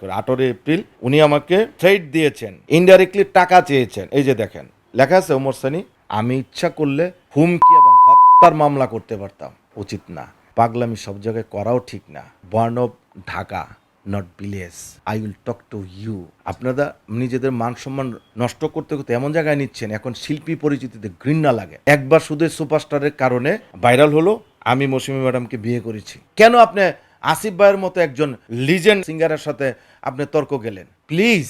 করে 18 এপ্রিল উনি আমাকে থ্রেট দিয়েছেন, ইনডাইরেক্টলি টাকা চেয়েছেন। এই যে দেখেন লেখা আছে ওমর সানি, আমি ইচ্ছা করলে হুমকি এবং হত্যার মামলা করতে পারতাম। উচিত না, পাগলামি সব জায়গায় করাও ঠিক না। Born of Dhaka, not village. I will talk to you. আপনারা নিজেদের মান সম্মান নষ্ট করতে করতে এমন জায়গায় নিচ্ছেন, এখন শিল্পী পরিচিতিতে ঘৃণা লাগে। একবার শুধু সুপারস্টারের কারণে ভাইরাল হলো, আমি মৌসুমী ম্যাডামকে বিয়ে করেছি। কেন আপনি আসিফ ভাইয়ের মতো একজন লিজেন্ড সিঙ্গারের সাথে আপনি তর্ক গেলেন? Please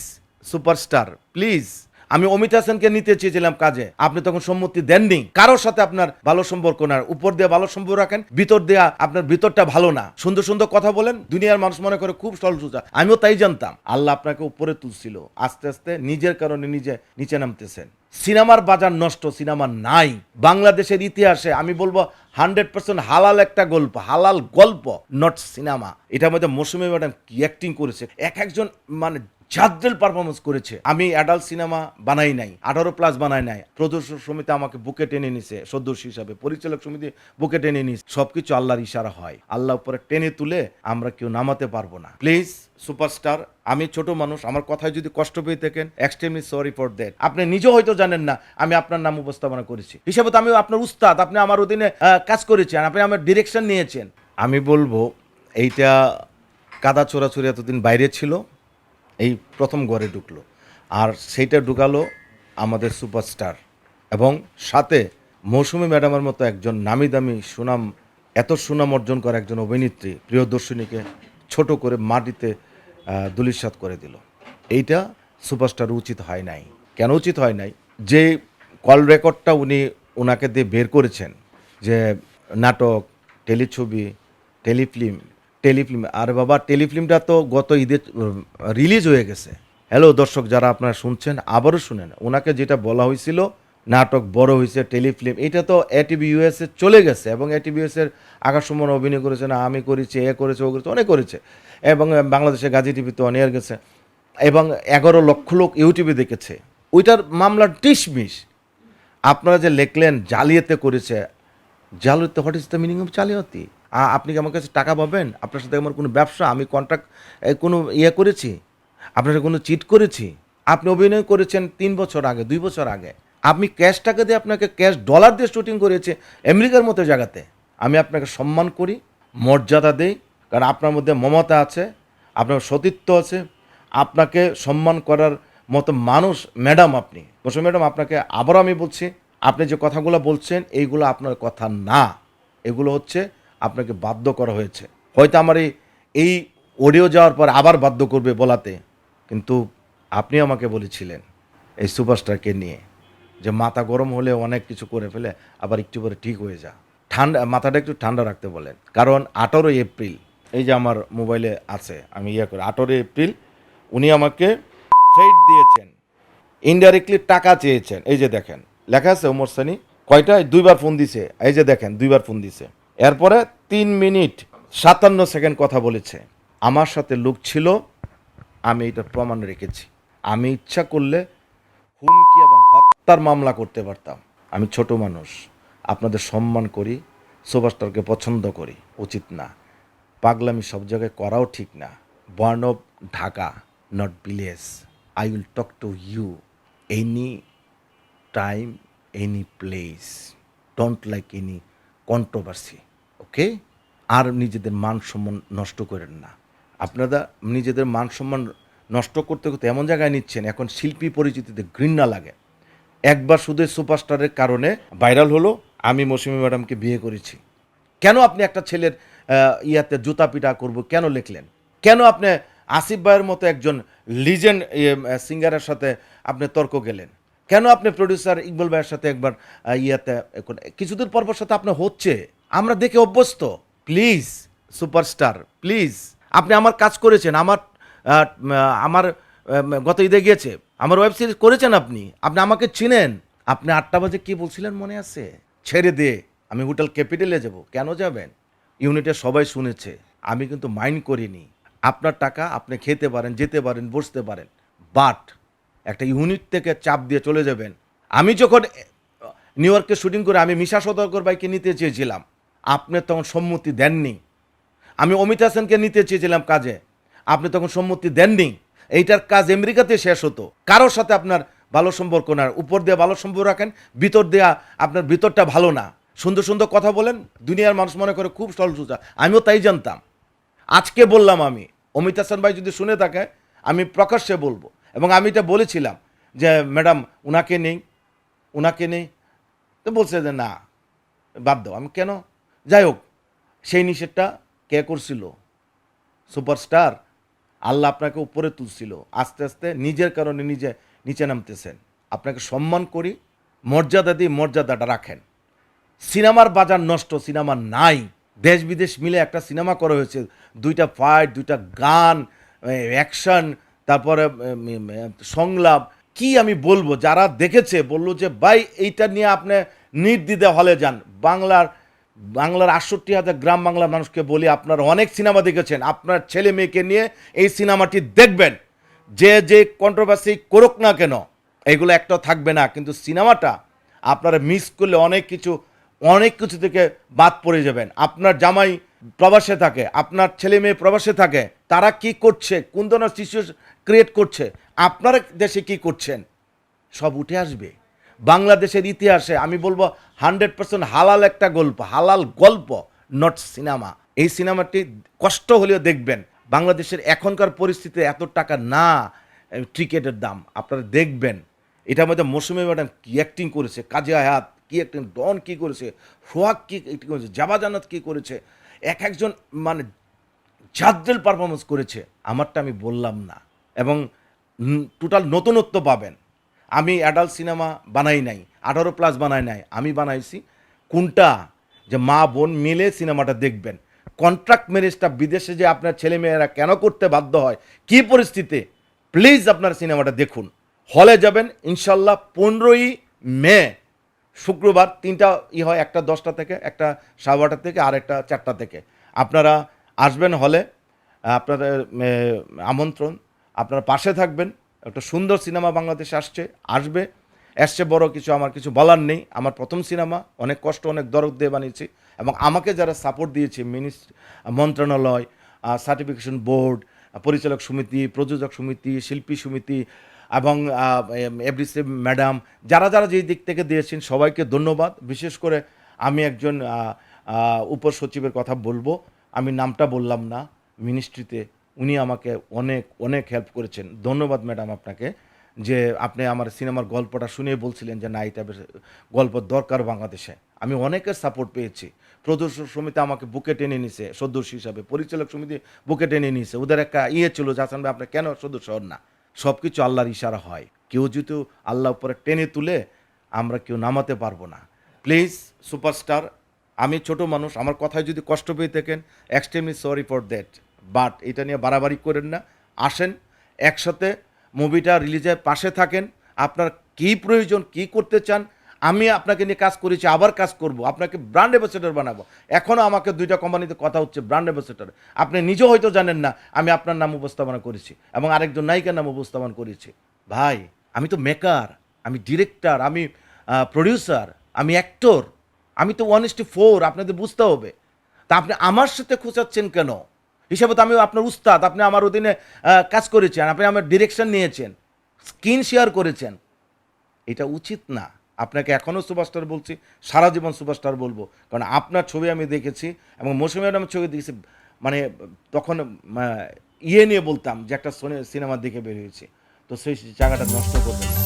superstar, please. আমি অমিত হাসানকে নিতে চেয়েছিলাম কাজে, আপনি তখন সম্মতি দেননি। কারোর সাথে আপনার ভালো সম্পর্ক না, উপর দিয়ে ভালো সম্পর্ক রাখেন, ভিতর দেয়া আপনার ভিতরটা ভালো না। সুন্দর সুন্দর কথা বলেন, দুনিয়ার মানুষ মনে করে খুব সরল সোজা। আমিও তাই জানতাম। আল্লাহ আপনাকে উপরে তুলছিল, আস্তে আস্তে নিজের কারণে নিজে নিচে নামতেছেন। সিনেমার বাজার নষ্ট, সিনেমা নাই বাংলাদেশের ইতিহাসে। আমি বলবো 100% হালাল একটা গল্প, হালাল গল্প, নট সিনেমা। এটার মধ্যে মৌসুমী ম্যাডাম কি অ্যাক্টিং করেছে, এক একজন মানে জাদ্রেল পারফরমেন্স করেছে। আমি অ্যাডাল্ট সিনেমা বানাই নাই, 18+ বানাই নাই। প্রযোজক সমিতি আমাকে বুকে টেনে নিছে সদস্য হিসাবে, পরিচালক সমিতি বুকে টেনে নিছে। সবকিছু আল্লাহর ইশারা হয়, আল্লাহ উপরে টেনে তুলে আমরা কেউ নামাতে পারবো না। প্লিজ সুপারস্টার, আমি ছোট মানুষ, আমার কথায় যদি কষ্ট পেয়ে থাকেন, এক্সট্রিমলি সরি ফর দ্যাট। আপনি নিজেও হয়তো জানেন না আমি আপনার নাম উপস্থাপনা করেছি, হিসাবে তো আমি আপনার উস্তাদ, আপনি আমার অধীনে কাজ করেছেন, আপনি আমার ডিরেকশন নিয়েছেন। আমি বলবো এইটা কাদা চোরাচুরি এতদিন বাইরে ছিল, এই প্রথম ঘরে ঢুকলো, আর সেইটা ঢুকালো আমাদের সুপারস্টার, এবং সাথে মৌসুমী ম্যাডামের মতো একজন নামি দামি সুনাম, এত সুনাম অর্জন করা একজন অভিনেত্রী প্রিয়দর্শিনীকে ছোট করে মাটিতে ধূলিসাৎ করে দিল। এইটা সুপারস্টার উচিত হয় নাই। কেন উচিত হয় নাই? যে কল রেকর্ডটা উনি ওনাকে দিয়ে বের করেছেন, যে নাটক, টেলিছবি, টেলিফিল্ম, আর বাবা টেলিফিল্মটা তো গত ঈদে রিলিজ হয়ে গেছে। হ্যালো দর্শক যারা আপনারা শুনছেন, আবারও শুনেন, ওনাকে যেটা বলা হয়েছিল নাটক বড় হয়েছে, টেলিফিল্ম, এটা তো এটিভি ইউএসএ চলে গেছে, এবং এটিভি ইউএসএর আকাশমন অভিনয় করেছে, না আমি করেছি, এ করেছে, ও করেছে, অনেক করেছে, এবং বাংলাদেশে গাজী টিভিতে অনেক গেছে, এবং 11 লক্ষ লোক ইউটিউবে দেখেছে। ওইটার মামলা ডিসমিস। আপনারা যে লেখলেন জালিয়াতে করেছে, জালিয়াতে, what is the meaning of জালিয়াতি? আপনি কি আমার কাছে টাকা পাবেন? আপনার সাথে আমার কোনো ব্যবসা, আমি কন্ট্রাক্ট কোনো করেছি? আপনার সাথে কোনো চিট করেছি? আপনি অভিনয় করেছেন 3 বছর আগে, 2 বছর আগে। আপনি ক্যাশ টাকা দিয়ে, আপনাকে ক্যাশ ডলার দিয়ে শুটিং করেছে আমেরিকার মতো জায়গাতে। আমি আপনাকে সম্মান করি, মর্যাদা দেই, কারণ আপনার মধ্যে মমতা আছে, আপনার সতীত্ব আছে, আপনাকে সম্মান করার মতো মানুষ ম্যাডাম আপনি। বসু ম্যাডাম, আপনাকে আবারও আমি বলছি, আপনি যে কথাগুলো বলছেন এইগুলো আপনার কথা না, এগুলো হচ্ছে আপনাকে বাধ্য করা হয়েছে। হয়তো আমার এই অডিও যাওয়ার পর আবার বাধ্য করবে বলাতে, কিন্তু আপনি আমাকে বলেছিলেন এই সুপারস্টারকে নিয়ে যে মাথা গরম হলে অনেক কিছু করে ফেলে, আবার একটু পরে ঠিক হয়ে যা, মাথাটা একটু ঠান্ডা রাখতে বলেন। কারণ 18 এপ্রিল, এই যে আমার মোবাইলে আছে, আমি করি 18 এপ্রিল উনি আমাকে থ্রেট দিয়েছেন, ইনডাইরেক্টলি টাকা চেয়েছেন। এই যে দেখেন লেখা আছে ওমর সানি, কয়টা 2বার ফোন দিছে, এই যে দেখেন 2বার ফোন দিছে, এরপরে 3 মিনিট 57 সেকেন্ড কথা বলেছে। আমার সাথে লোক ছিল, আমি এটা প্রমাণ রেখেছি। আমি ইচ্ছা করলে হুমকি এবং হত্যার মামলা করতে পারতাম। আমি ছোট মানুষ, আপনাদের সম্মান করি, সুপারস্টারকে পছন্দ করি। উচিত না, পাগলামি সব জায়গায় করাও ঠিক না। Born of Dhaka, not village. I will talk to you any time, any place. Don't like any controversy, okay? আর নিজেদের মান সম্মান নষ্ট করেন না। আপনারা নিজেদের মান সম্মান নষ্ট করতে করতে এমন জায়গায় নিচ্ছেন, এখন শিল্পী পরিচিতিতে ঘৃণা লাগে। একবার শুধু সুপারস্টারের কারণে ভাইরাল হলো, আমি মৌসুমী ম্যাডামকে বিয়ে করেছি। কেন আপনি একটা ছেলের ইয়াতে জুতা পিটা করবো কেন লিখলেন? কেন আপনি আসিফ ভাইয়ের মতো একজন লিজেন্ড সিঙ্গারের সাথে আপনি তর্ক গেলেন? কেন আপনি প্রডিউসার ইকবাল ভাইয়ের সাথে একবার ইয়াতে কিছুদিন পর সাথে আপনার হচ্ছে, আমরা দেখে অভ্যস্ত। Please superstar, please. আপনি আমার কাজ করেছেন, আমার গত ঈদে গিয়েছে, আমার ওয়েব সিরিজ করেছেন, আপনি আমাকে চিনেন। আপনি 8টা বাজে কি বলছিলেন মনে আছে? ছেড়ে দে, আমি হোটেল ক্যাপিটালে যাব। কেন যাবেন? ইউনিটে সবাই শুনেছে, আমি কিন্তু মাইন্ড করিনি। আপনার টাকা, আপনি খেতে পারেন, যেতে পারেন, বসতে পারেন, বাট একটা ইউনিট থেকে চাপ দিয়ে চলে যাবেন। আমি যখন নিউ ইয়র্কে শুটিং করে আমি মিশা সদাগর ভাইকে নিতে চেয়েছিলাম, আপনি তখন সম্মতি দেননি। আমি অমিত হাসানকে নিতে চেয়েছিলাম কাজে, আপনি তখন সম্মতি দেননি। এইটার কাজ আমেরিকাতে শেষ হতো। কারোর সাথে আপনার ভালো সম্পর্ক না, উপর দিয়ে ভালো সম্পর্ক রাখেন, ভিতর দেয়া আপনার ভিতরটা ভালো না, সুন্দর সুন্দর কথা বলেন, দুনিয়ার মানুষ মনে করে খুব সরল সোজা। আমিও তাই জানতাম। আজকে বললাম আমি, অমিত হাসান ভাই যদি শুনে থাকে আমি প্রকাশ্যে বলবো, এবং আমি এটা বলেছিলাম যে ম্যাডাম উনাকে নেই, তো বলছে যে না বাদ দাও। আমি কেন, যাই হোক, সেই নিষেধটা কে করছিল? সুপারস্টার আল্লাহ আপনাকে উপরে তুলছিল, আস্তে আস্তে নিজের কারণে নিজে নিচে নামতেছেন। আপনাকে সম্মান করি, মর্যাদা দিই, মর্যাদাটা রাখেন। সিনেমার বাজার নষ্ট, সিনেমা নাই। দেশ বিদেশ মিলে একটা সিনেমা করা হয়েছে, 2টা ফাইট, 2টা গান, অ্যাকশন, তারপরে সংলাপ, কি আমি বলবো, যারা দেখেছে বললো যে ভাই এইটা নিয়ে আপনি নির্দ্বিধা হলে যান। বাংলার 68,000 গ্রাম বাংলার মানুষকে বলি, আপনারা অনেক সিনেমা দেখেছেন, আপনার ছেলে মেয়েকে নিয়ে এই সিনেমাটি দেখবেন। যে কন্ট্রোভার্সি করুক না কেন, এগুলো একটাও থাকবে না, কিন্তু সিনেমাটা আপনারা মিস করলে অনেক কিছু থেকে বাদ পড়ে যাবেন। আপনার জামাই প্রবাসে থাকে, আপনার ছেলে মেয়ে প্রবাসে থাকে, তারা কি করছে, কোন ধরনের সিচুয়েশন ক্রিয়েট করছে, আপনারা দেশে কি করছেন, সব উঠে আসবে। বাংলাদেশের ইতিহাসে আমি বলবো 100% হালাল একটা গল্প, হালাল গল্প, নট সিনেমা। এই সিনেমাটি কষ্ট হলেও দেখবেন। বাংলাদেশের এখনকার পরিস্থিতিতে এত টাকা না টিকেটের দাম, আপনারা দেখবেন। এটার মধ্যে মৌসুমী ম্যাডাম কি অ্যাক্টিং করেছে, কাজী হায়াত কি অ্যাক্টিং, ডন কি করেছে, সোহাগ কি অ্যাক্টিং করেছে, জাবা জান্নাত কি করেছে, একজন মানে জাদ্রেল পারফরমেন্স করেছে। আমারটা আমি বললাম না, এবং টোটাল নতুনত্ব পাবেন। আমি অ্যাডাল্ট সিনেমা বানাই নাই, 18+ বানাই নাই, আমি বানাইছি কোনটা, যে মা বোন মিলে সিনেমাটা দেখবেন। কন্ট্রাক্ট ম্যারেজটা বিদেশে যে আপনার ছেলেমেয়েরা কেন করতে বাধ্য হয়, কি পরিস্থিতি, প্লিজ আপনার সিনেমাটা দেখুন। হলে যাবেন ইনশাল্লাহ 15ই মে শুক্রবার, 3টা হয়, একটা 10টা থেকে, একটা 12:30 থেকে, আর একটা 4টা থেকে। আপনারা আসবেন হলে, আপনাদের আমন্ত্রণ, আপনারা পাশে থাকবেন। একটা সুন্দর সিনেমা বাংলাদেশে আসছে বড় কিছু আমার কিছু বলার নেই। আমার প্রথম সিনেমা, অনেক কষ্ট অনেক দরদ দিয়ে বানিয়েছি, এবং আমাকে যারা সাপোর্ট দিয়েছে, মন্ত্রণালয়, সার্টিফিকেশন বোর্ড, পরিচালক সমিতি, প্রযোজক সমিতি, শিল্পী সমিতি, এবং এভরিসি ম্যাডাম, যারা যেই দিক থেকে দিয়েছেন সবাইকে ধন্যবাদ। বিশেষ করে আমি একজন উপসচিবের কথা বলবো, আমি নামটা বললাম না, মিনিস্ট্রিতে উনি আমাকে অনেক হেল্প করেছেন। ধন্যবাদ ম্যাডাম আপনাকে, যে আপনি আমার সিনেমার গল্পটা শুনে বলছিলেন যে না, এই টাইপের গল্প দরকার বাংলাদেশে। আমি অনেকের সাপোর্ট পেয়েছি। প্রযোজক সমিতি আমাকে বুকে টেনে নিছে সদস্য হিসাবে, পরিচালক সমিতি বুকে টেনে নিয়েছে। ওদের একটা ছিল যে হাসান ভাই আপনি কেন সদস্য হন না। সব কিছু আল্লাহর ইশারা হয়, কেউ যদি আল্লাহ উপরে টেনে তুলে আমরা কেউ নামাতে পারবো না। প্লিজ সুপারস্টার, আমি ছোট মানুষ, আমার কথায় যদি কষ্ট পেয়ে থাকেন, extremely sorry for that, but এটা নিয়ে বাড়াবাড়ি করেন না। আসেন একসাথে মুভিটা রিলিজের পাশে থাকেন। আপনার কী প্রয়োজন, কী করতে চান, আমি আপনাকে নিয়ে কাজ করেছি, আবার কাজ করব, আপনাকে ব্র্যান্ড অ্যাম্বাসেডর বানাবো। এখনও আমাকে 2টা কোম্পানিতে কথা হচ্ছে ব্র্যান্ড অ্যাম্বাসেডর। আপনি নিজেও হয়তো জানেন না আমি আপনার নাম উপস্থাপনা করেছি, এবং আরেকজন নায়িকার নাম উপস্থাপন করেছি। ভাই আমি তো মেকার, আমি ডিরেক্টর, আমি প্রডিউসার, আমি অ্যাক্টর, আমি তো 1:4, আপনাদের বুঝতে হবে। তা আপনি আমার সাথে খোঁচাচ্ছেন কেন? হিসাবে তো আমি আপনার উস্তাদ, আপনি আমার অধীনে কাজ করেছেন, আপনি আমার ডিরেকশন নিয়েছেন, স্ক্রিন শেয়ার করেছেন, এটা উচিত না। আপনাকে এখনও সুপারস্টার বলছি, সারা জীবন সুপারস্টার বলবো, কারণ আপনার ছবি আমি দেখেছি, এবং মৌসুমী ম্যাডামের ছবি দেখেছি, মানে তখন নিয়ে বলতাম যে একটা সিনেমা দেখে বের হয়েছি, তো সেই জায়গাটা নষ্ট করবেন না।